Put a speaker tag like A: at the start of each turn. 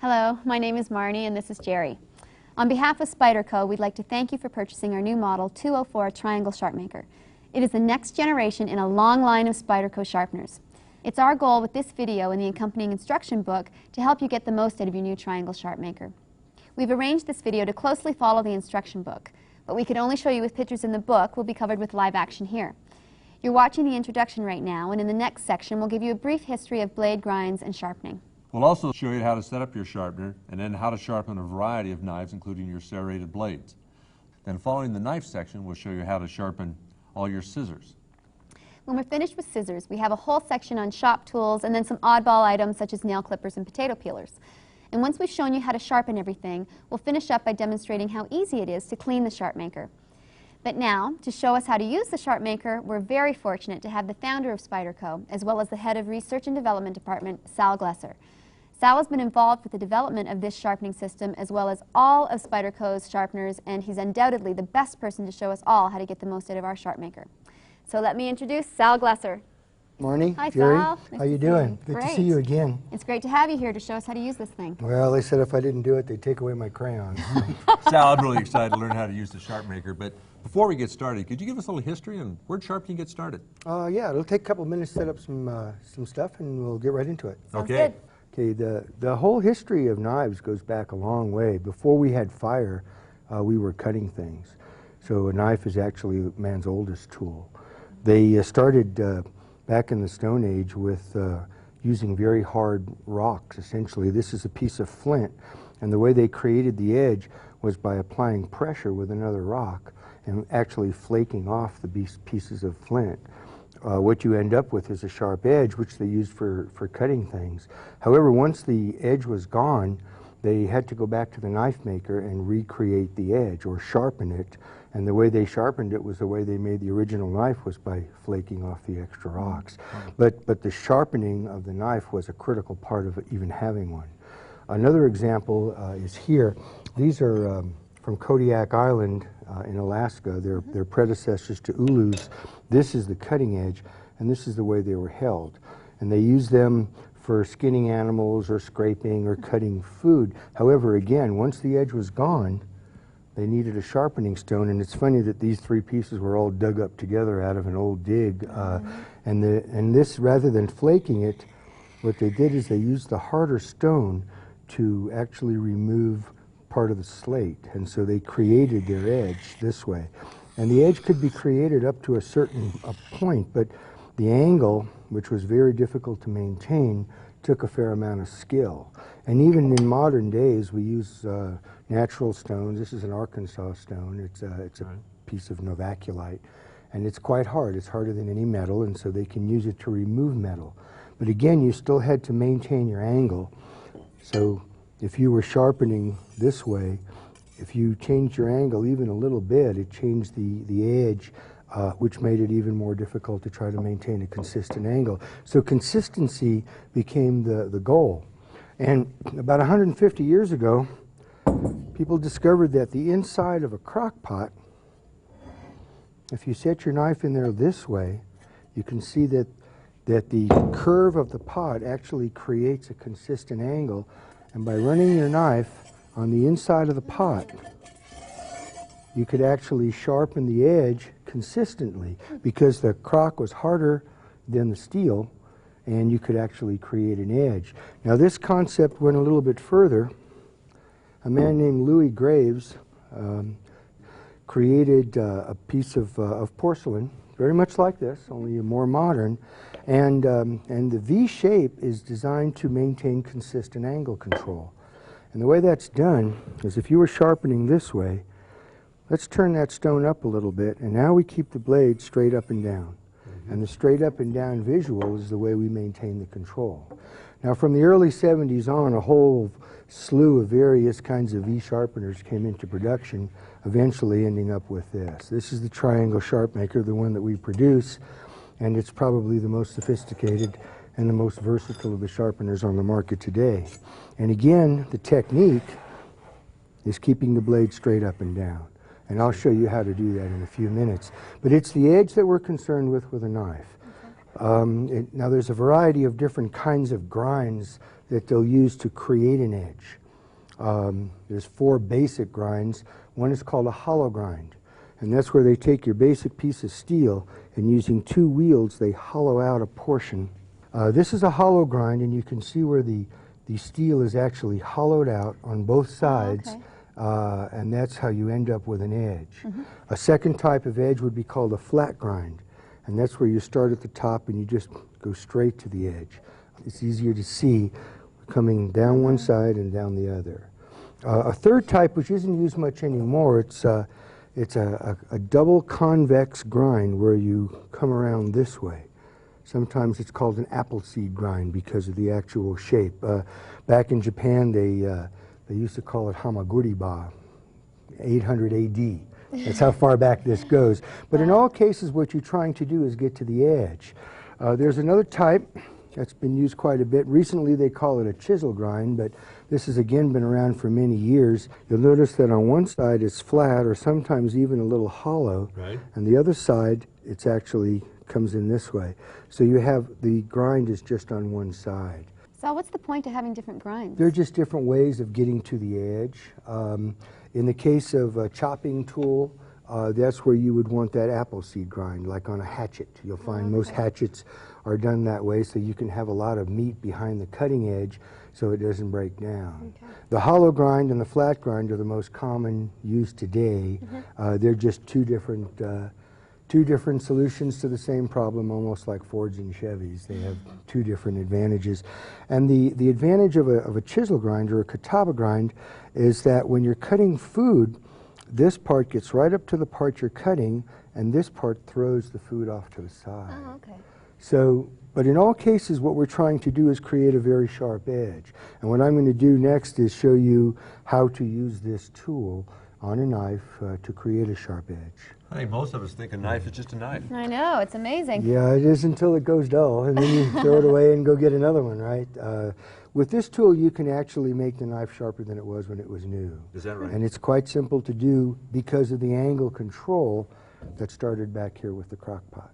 A: Hello, my name is Marnie and this is Jerry. On behalf of Spyderco, we'd like to thank you for purchasing our new model 204 Triangle Sharpmaker. It is the next generation in a long line of Spyderco sharpeners. It's our goal with this video and the accompanying instruction book to help you get the most out of your new Triangle Sharpmaker. We've arranged this video to closely follow the instruction book, but we could only show you with pictures in the book. Will be covered with live action here. You're watching the introduction right now, and in the next section we'll give you a brief history of blade grinds and sharpening.
B: We'll also show you how to set up your sharpener and then how to sharpen a variety of knives, including your serrated blades. Then following the knife section, we'll show you how to sharpen all your scissors.
A: When we're finished with scissors, we have a whole section on shop tools and then some oddball items such as nail clippers and potato peelers. And once we've shown you how to sharpen everything, we'll finish up by demonstrating how easy it is to clean the Sharpmaker. But now, to show us how to use the Sharpmaker, we're very fortunate to have the founder of Spyderco, as well as the head of Research and Development Department, Sal Glesser. Sal has been involved with the development of this sharpening system as well as all of Spyderco's sharpeners, and he's undoubtedly the best person to show us all how to get the most out of our Sharpmaker. So let me introduce Sal Glesser.
C: Morning,
A: Hi,
C: Jerry.
A: Sal. Nice
C: How you
A: to see
C: doing?
A: you.
C: Good
A: Great.
C: to see you again.
A: It's great to have you here to show us how to use this thing.
C: Well, they said if I didn't do it, they'd take away my crayons.
B: Sal, I'm really excited to learn how to use the Sharpmaker, but before we get started, could you give us a little history on where did sharpening get started?
C: Yeah, it'll take a couple of minutes to set up some stuff, and we'll get right into it.
A: Sounds
B: Okay.
A: good.
C: Okay, the whole history of knives goes back a long way. Before we had fire, we were cutting things. So a knife is actually man's oldest tool. They started back in the Stone Age with using very hard rocks, essentially. This is a piece of flint, and the way they created the edge was by applying pressure with another rock and actually flaking off the pieces of flint. What you end up with is a sharp edge, which they used for cutting things. However, once the edge was gone, they had to go back to the knife maker and recreate the edge or sharpen it. And the way they sharpened it was the way they made the original knife, was by flaking off the extra rocks. But the sharpening of the knife was a critical part of even having one. Another example is here. These are from Kodiak Island in Alaska. They're predecessors to ulus. This is the cutting edge, and this is the way they were held. And they used them for skinning animals or scraping or cutting food. However, again, once the edge was gone, they needed a sharpening stone, and it's funny that these three pieces were all dug up together out of an old dig. And this, rather than flaking it, what they did is they used the harder stone to actually remove part of the slate, and so they created their edge this way. And the edge could be created up to a certain point, but the angle, which was very difficult to maintain, took a fair amount of skill. And even in modern days, we use natural stones. This is an Arkansas stone. It's a piece of novaculite, and it's quite hard. It's harder than any metal, and so they can use it to remove metal. But again, you still had to maintain your angle. So if you were sharpening this way, if you changed your angle even a little bit, it changed the edge, which made it even more difficult to try to maintain a consistent angle. So consistency became the goal. And about 150 years ago, people discovered that the inside of a crock pot, if you set your knife in there this way, you can see that the curve of the pot actually creates a consistent angle. And by running your knife on the inside of the pot, you could actually sharpen the edge consistently, because the crock was harder than the steel, and you could actually create an edge. Now, this concept went a little bit further. A man named Louis Graves created a piece of porcelain, very much like this, only more modern, and the V shape is designed to maintain consistent angle control. And the way that's done is, if you were sharpening this way, let's turn that stone up a little bit, and now we keep the blade straight up and down. And the straight up and down visual is the way we maintain the control. Now, from the early 70s on, a whole slew of various kinds of V sharpeners came into production, eventually ending up with this. This is the Triangle Sharpmaker, the one that we produce, and it's probably the most sophisticated and the most versatile of the sharpeners on the market today. And again, the technique is keeping the blade straight up and down. And I'll show you how to do that in a few minutes. But it's the edge that we're concerned with a knife. Now there's a variety of different kinds of grinds that they'll use to create an edge. There's 4 basic grinds. One is called a hollow grind, and that's where they take your basic piece of steel and using 2 wheels they hollow out a portion. This is a hollow grind, and you can see where the steel is actually hollowed out on both sides.
A: Oh, okay.
C: And that's how you end up with an edge. A second type of edge would be called a flat grind, and that's where you start at the top and you just go straight to the edge. It's easier to see coming down one side and down the other. A third type, which isn't used much anymore, it's a double convex grind where you come around this way. Sometimes it's called an apple seed grind because of the actual shape. Back in Japan, they used to call it hamaguri-ba, 800 AD. That's how far back this goes. But in all cases, what you're trying to do is get to the edge. There's another type that's been used quite a bit. Recently, they call it a chisel grind, but this has again been around for many years. You'll notice that on one side it's flat or sometimes even a little hollow,
B: Right.
C: and the other side it's actually comes in this way. So you have the grind is just on one side.
A: So what's the point of having different grinds?
C: They're just different ways of getting to the edge. In the case of a chopping tool, that's where you would want that apple seed grind, like on a hatchet. You'll find most hatchets are done that way so you can have a lot of meat behind the cutting edge so it doesn't break down.
A: Okay.
C: The hollow grind and the flat grind are the most common used today. They're just two different solutions to the same problem, almost like Fords and Chevys. They have 2 different advantages. And the advantage of a chisel grind or a kataba grind is that when you're cutting food, this part gets right up to the part you're cutting, and this part throws the food off to the side.
A: Oh, okay.
C: So, but in all cases, what we're trying to do is create a very sharp edge. And what I'm going to do next is show you how to use this tool on a knife to create a sharp edge.
B: I think most of us think a knife is just a knife.
A: I know, it's amazing.
C: Yeah, it is until it goes dull, and then you throw it away and go get another one, right? With this tool, you can actually make the knife sharper than it was when it was new.
B: Is that right?
C: And it's quite simple to do because of the angle control that started back here with the crock pot.